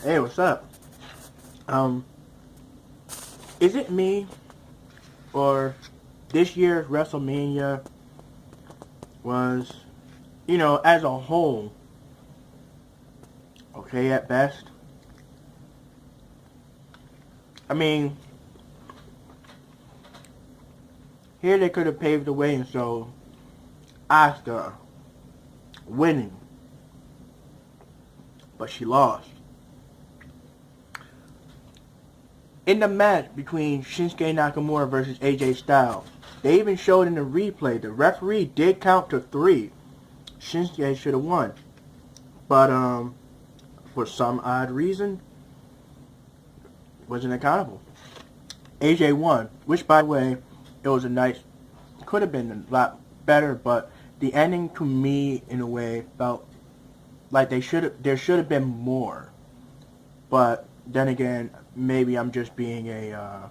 Hey, what's up? Um, is it me or this year's Wrestlemania was, as a whole, okay at best? I mean, here they could have paved the way and so Asuka winning, but she lost. In the match between Shinsuke Nakamura versus AJ Styles, they even showed in the replay the referee did count to 3. Shinsuke should have won, but for some odd reason, wasn't accountable. AJ won, which by the way, it was a nice, could have been a lot better, but the ending to me in a way felt like there should have been more. But then again, maybe I'm just being a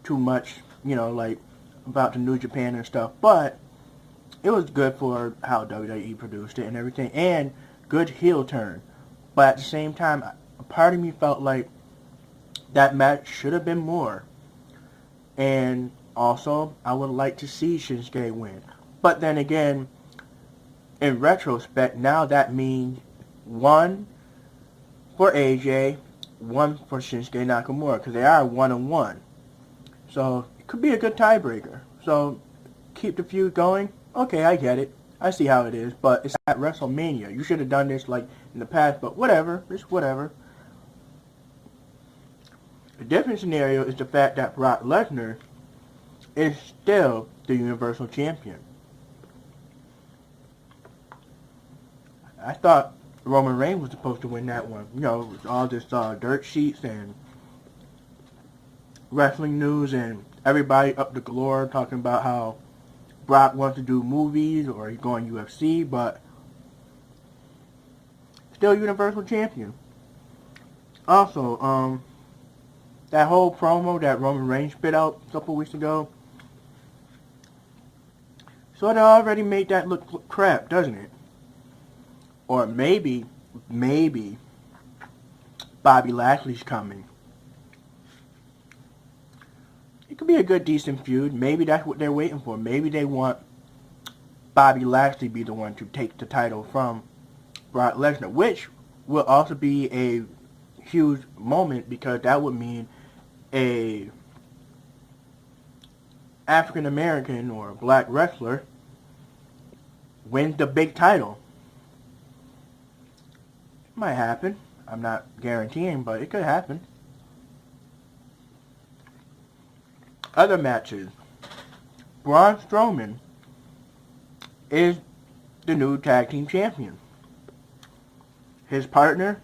too much, like about the New Japan and stuff. But it was good for how WWE produced it and everything, and good heel turn. But at the same time, a part of me felt like that match should have been more. And also, I would like to see Shinsuke win. But then again, in retrospect, now that means 1 for AJ, 1 for Shinsuke Nakamura, because they are 1-1. So, it could be a good tiebreaker. So, keep the feud going. Okay, I get it. I see how it is, but it's at WrestleMania. You should have done this like in the past, but whatever. It's whatever. The different scenario is the fact that Brock Lesnar is still the Universal Champion. I thought Roman Reigns was supposed to win that one. With all this dirt sheets and wrestling news and everybody up to galore talking about how Brock wants to do movies or he's going UFC, but still Universal Champion. Also, that whole promo that Roman Reigns spit out a couple weeks ago sort of already made that look crap, doesn't it? Or maybe Bobby Lashley's coming. It could be a good, decent feud. Maybe that's what they're waiting for. Maybe they want Bobby Lashley to be the one to take the title from Brock Lesnar, which will also be a huge moment because that would mean a African American or a black wrestler wins the big title. It might happen. I'm not guaranteeing, but it could happen. Other matches. Braun Strowman is the new tag team champion. His partner,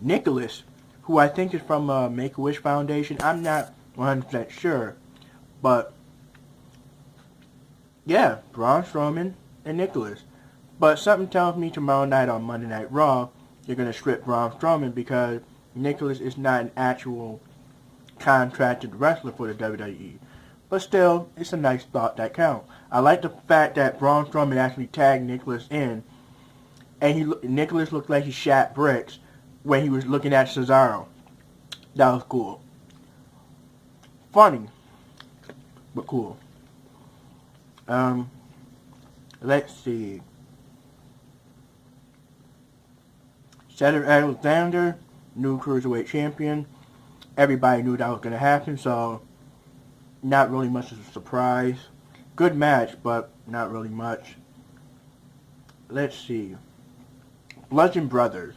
Nicholas, who I think is from Make-A-Wish Foundation. I'm not 100% sure. But, yeah, Braun Strowman and Nicholas. But something tells me tomorrow night on Monday Night Raw, they're going to strip Braun Strowman because Nicholas is not an actual contracted wrestler for the WWE. But still, it's a nice thought that counts. I like the fact that Braun Strowman actually tagged Nicholas in, and Nicholas looked like he shat bricks when he was looking at Cesaro. That was cool. Funny, but cool. Let's see. Cedric Alexander, new Cruiserweight Champion. Everybody knew that was going to happen, so not really much of a surprise. Good match, but not really much. Let's see. Bludgeon Brothers.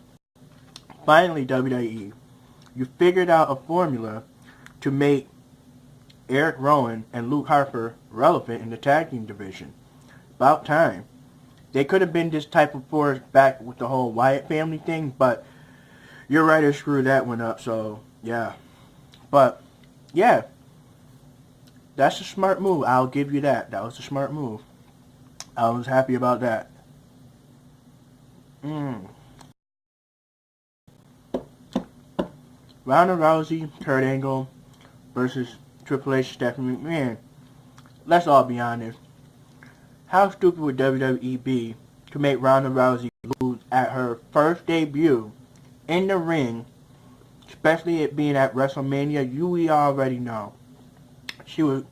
Finally, WWE, you figured out a formula to make Eric Rowan and Luke Harper relevant in the tag team division. About time. They could have been this type of force back with the whole Wyatt family thing, but your writer screwed that one up, so yeah. But, yeah. That's a smart move. I'll give you that. That was a smart move. I was happy about that. Ronda Rousey, Kurt Angle versus Triple H, Stephanie McMahon. Let's all be honest. How stupid would WWE be to make Ronda Rousey lose at her first debut in the ring, especially it being at WrestleMania, we already know she was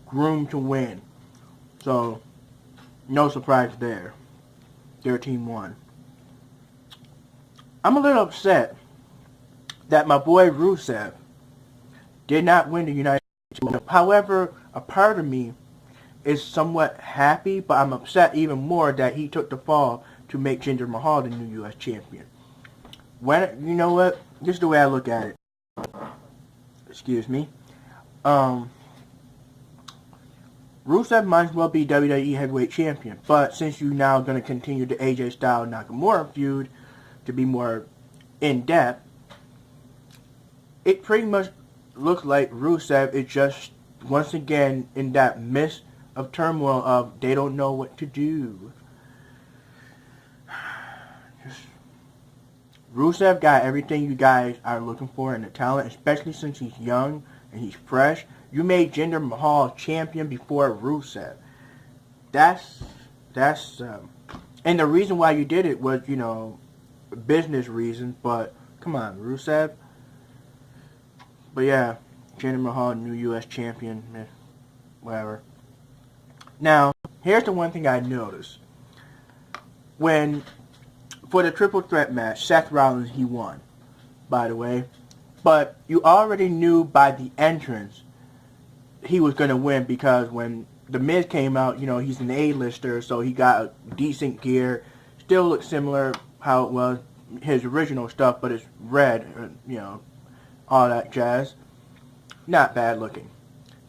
groomed to win. So, no surprise there. Their team won. I'm a little upset that my boy Rusev did not win the United States. However, a part of me is somewhat happy, but I'm upset even more that he took the fall to make Jinder Mahal the new U.S. champion. When, you know what? This is the way I look at it. Excuse me. Rusev might as well be WWE Heavyweight Champion, but since you're now going to continue the AJ Styles Nakamura feud to be more in-depth, it pretty much looks like Rusev is just once again in that mist of turmoil of they don't know what to do. Rusev got everything you guys are looking for in the talent, especially since he's young and he's fresh. You made Jinder Mahal champion before Rusev. That's and the reason why you did it was, you know, business reasons, but come on, Rusev. But yeah, Jinder Mahal, new U.S. champion, whatever. Now, here's the one thing I noticed. For the triple threat match, Seth Rollins, he won, by the way. But you already knew by the entrance he was going to win because when The Miz came out, you know, he's an A-lister, so he got decent gear. Still looks similar how it was his original stuff, but it's red, you know, all that jazz. Not bad looking.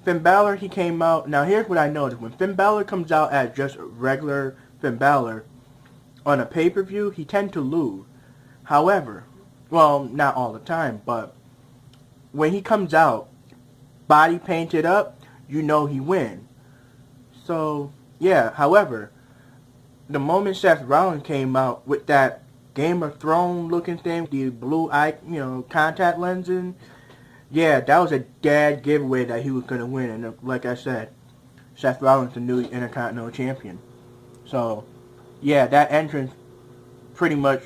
Finn Balor, he came out. Now, here's what I noticed. When Finn Balor comes out as just regular Finn Balor, on a pay-per-view, he tends to lose. However, well, not all the time, but when he comes out, body painted up, you know he wins. So, yeah, however, the moment Seth Rollins came out with that Game of Thrones looking thing, the blue eye, you know, contact lenses, yeah, that was a dead giveaway that he was going to win. And like I said, Seth Rollins the new Intercontinental Champion. So, yeah, that entrance pretty much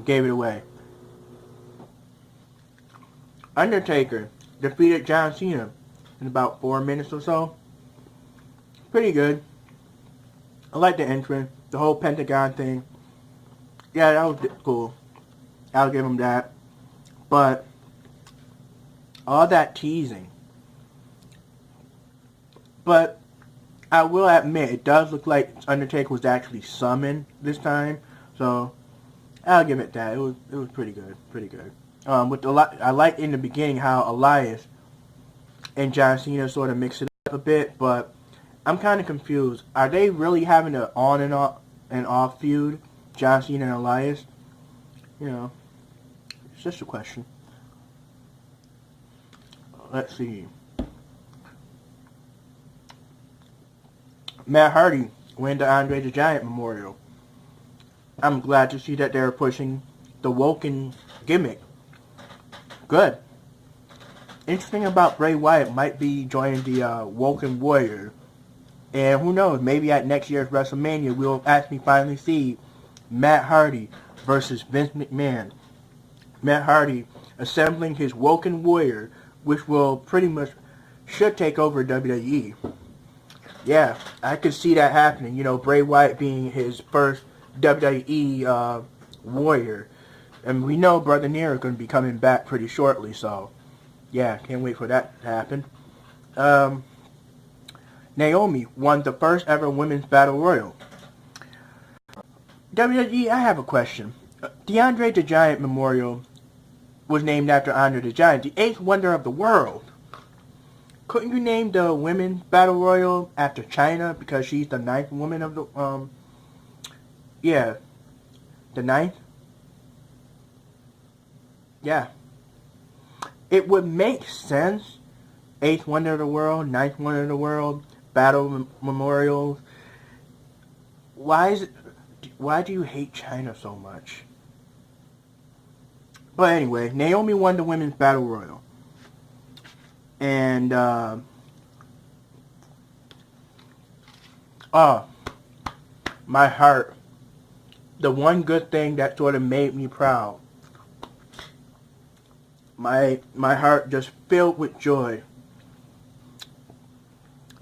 gave it away. Undertaker defeated John Cena in about 4 minutes or so. Pretty good. I like the entrance, the whole Pentagon thing. Yeah, that was cool. I'll give him that. But all that teasing. But I will admit, it does look like Undertaker was actually summoned this time, so I'll give it that. It was pretty good, pretty good. I like in the beginning how Elias and John Cena sort of mix it up a bit, but I'm kind of confused. Are they really having an on and off feud, John Cena and Elias? You know, it's just a question. Let's see. Matt Hardy win the Andre the Giant Memorial. I'm glad to see that they're pushing the Woken gimmick. Good. Interesting about Bray Wyatt might be joining the Woken Warrior. And who knows, maybe at next year's WrestleMania we'll actually finally see Matt Hardy versus Vince McMahon. Matt Hardy assembling his Woken Warrior, which will pretty much should take over WWE. Yeah, I could see that happening. You know, Bray Wyatt being his first WWE warrior. And we know Brother Nero is going to be coming back pretty shortly, so yeah, can't wait for that to happen. Naomi won the first ever Women's Battle Royal. WWE, I have a question. The Andre the Giant Memorial was named after Andre the Giant, the 8th wonder of the world. Couldn't you name the Women's Battle Royal after China because she's the 9th woman of the, yeah, the 9th? Yeah. It would make sense. 8th wonder of the world, 9th wonder of the world, battle memorials. Why do you hate China so much? But anyway, Naomi won the Women's Battle Royal. And, my heart. The one good thing that sort of made me proud my heart just filled with joy.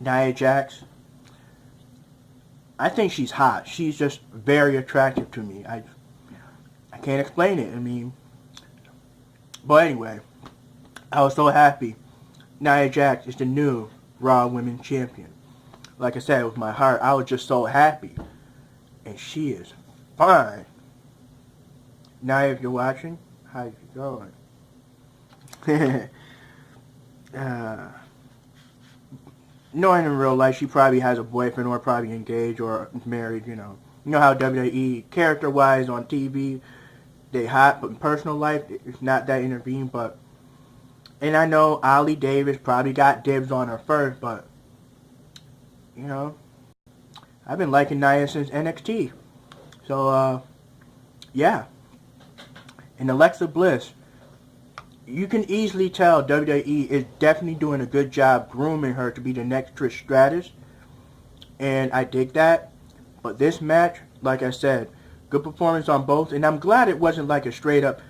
Nia Jax, I think she's hot. She's just very attractive to me. I can't explain it. I mean, but anyway, I was so happy. Nia Jax is the new Raw Women's Champion. Like I said, with my heart, I was just so happy. And she is fine. Nia, if you're watching, how's it going? Knowing in real life, she probably has a boyfriend or probably engaged or married, you know. You know how WWE, character-wise on TV, they hot, but in personal life, it's not that intervened, but... And I know Ollie Davis probably got dibs on her first, but... You know, I've been liking Nia since NXT. So, yeah. And Alexa Bliss, you can easily tell WWE is definitely doing a good job grooming her to be the next Trish Stratus. And I dig that. But this match, like I said, good performance on both. And I'm glad it wasn't like a straight up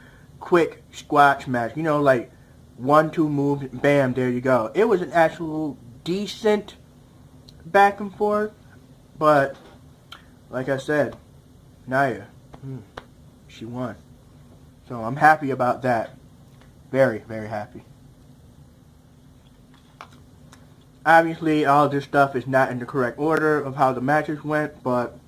quick squash match. You know, like 1-2 moves, bam, there you go. It was an actual decent back and forth. But, like I said, Nia, she won. So I'm happy about that. Very, very happy. Obviously, all this stuff is not in the correct order of how the matches went, but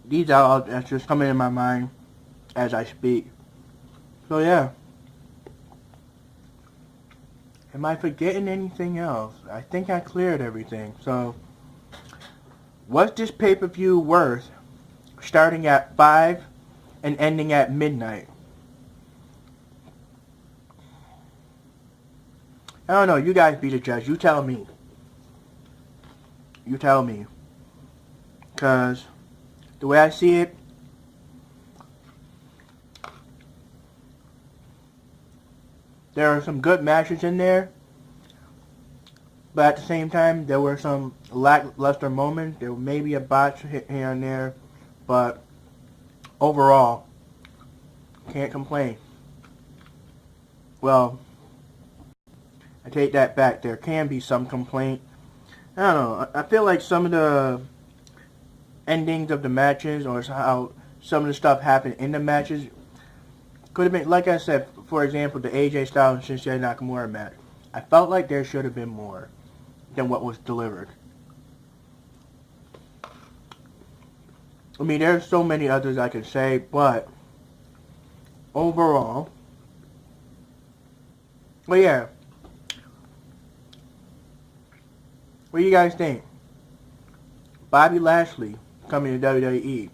these are all that's just coming in my mind as I speak. So yeah. Am I forgetting anything else? I think I cleared everything. So, what's this pay-per-view worth starting at 5 and ending at midnight? I don't know. You guys be the judge. You tell me. You tell me. Because the way I see it, there are some good matches in there, but at the same time, there were some lackluster moments. There may be a botch here and there, but overall, can't complain. Well, I take that back. There can be some complaint. I don't know. I feel like some of the endings of the matches or how some of the stuff happened in the matches could have been, like I said, for example, the AJ Styles and Shinsuke Nakamura match. I felt like there should have been more than what was delivered. I mean, there's so many others I could say, but overall, well, yeah. What do you guys think? Bobby Lashley coming to WWE.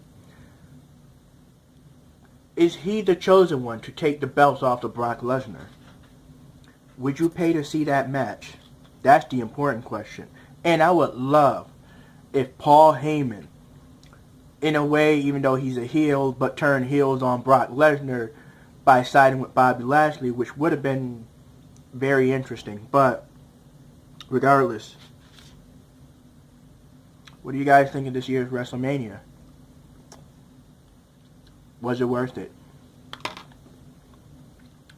Is he the chosen one to take the belts off of Brock Lesnar? Would you pay to see that match? That's the important question. And I would love if Paul Heyman, in a way, even though he's a heel, but turned heels on Brock Lesnar by siding with Bobby Lashley, which would have been very interesting. But regardless, what do you guys think of this year's WrestleMania? Was it worth it?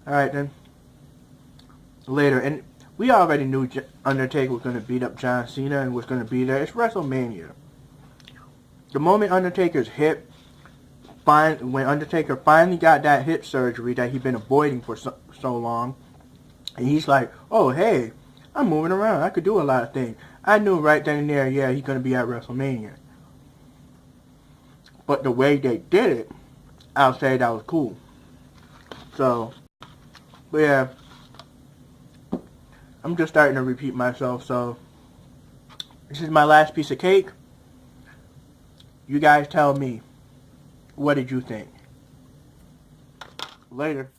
Alright then. Later. And we already knew Undertaker was going to beat up John Cena and was going to be there. It's WrestleMania. The moment Undertaker's hip, when Undertaker finally got that hip surgery that he'd been avoiding for so long, and he's like, oh hey, I'm moving around. I could do a lot of things. I knew right then and there, yeah, he's going to be at WrestleMania. But the way they did it, I'll say that was cool. So, but yeah, I'm just starting to repeat myself. So, this is my last piece of cake. You guys tell me, what did you think? Later.